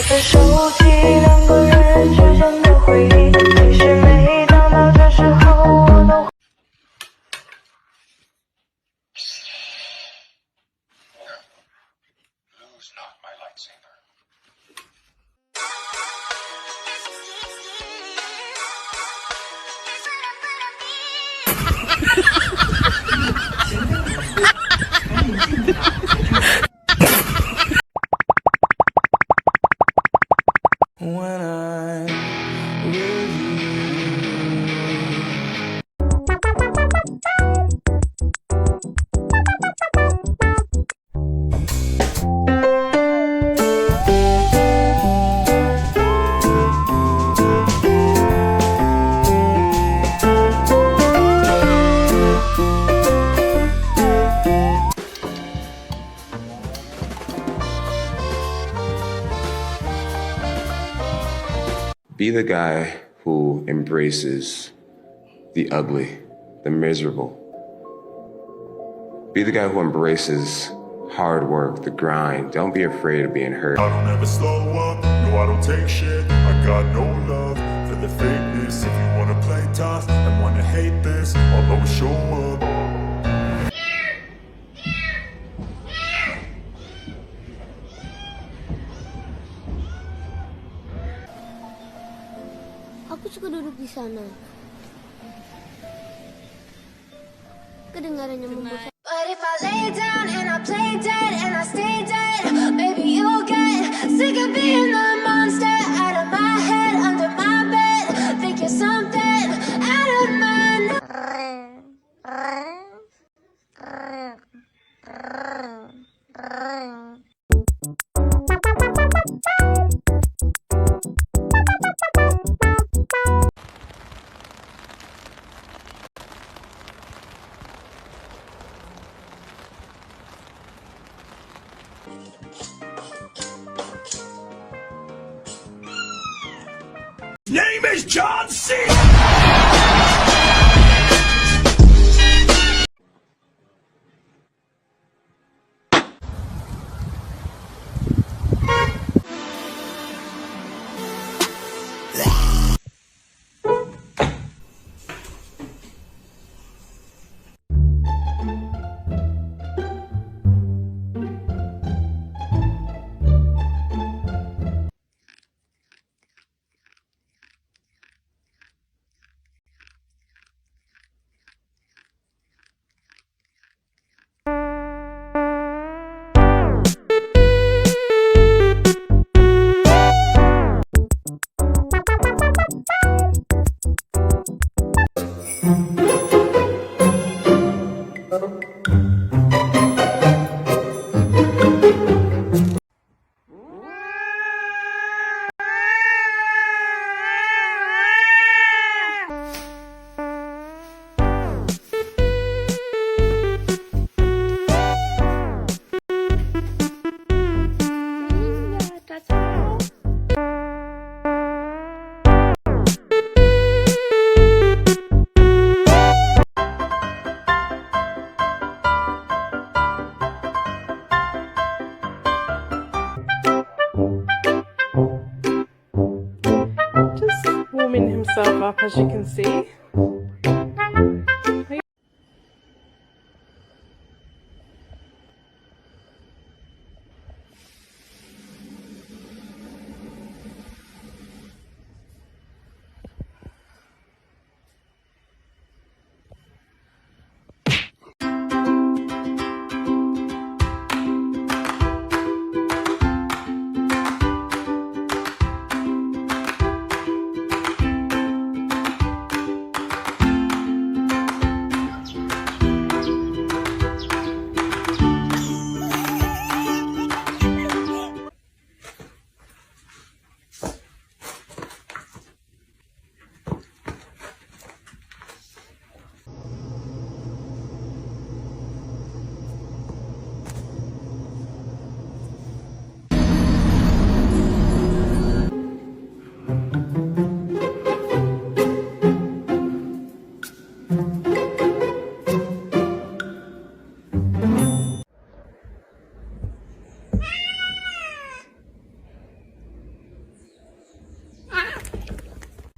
在手机，两个人之间的回忆。其实每当到这时候，我都。When I'm with Be the guy who embraces the ugly, the miserable. Be the guy who embraces hard work, the grind. Don't be afraid of being hurt. I don't ever slow up, no I don't take shit. I got no love for the fakeness. If you wanna play tough and wanna hate this, I'll always show up. Aku suka duduk di sana. Kedengarannya membosankan. But if I lay down and I play dead and I stay dead, maybe you'll get sick of being the monster out of my head, under my bed. Think you're something out of my Name is John C. Just warming himself up, as you can see.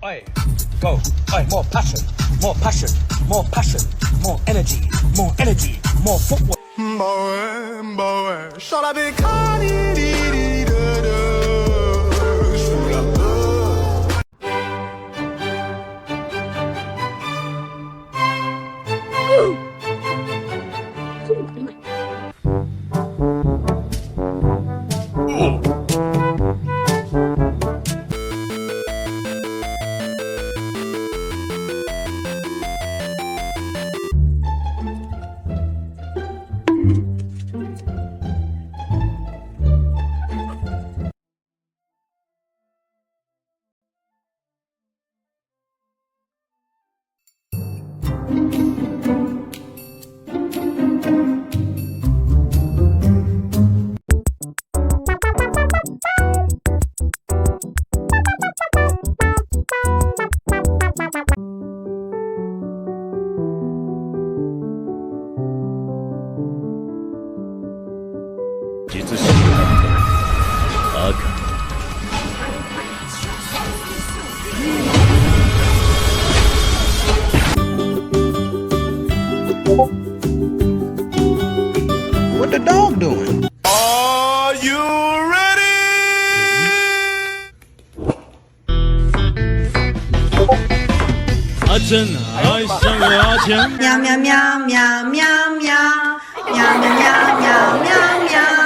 Aye, go. Aye, more passion, more passion, more passion, more energy, more footwork. What the dog doing? Are you ready? 他真爱上了阿强。喵喵喵喵喵喵喵喵喵喵喵喵。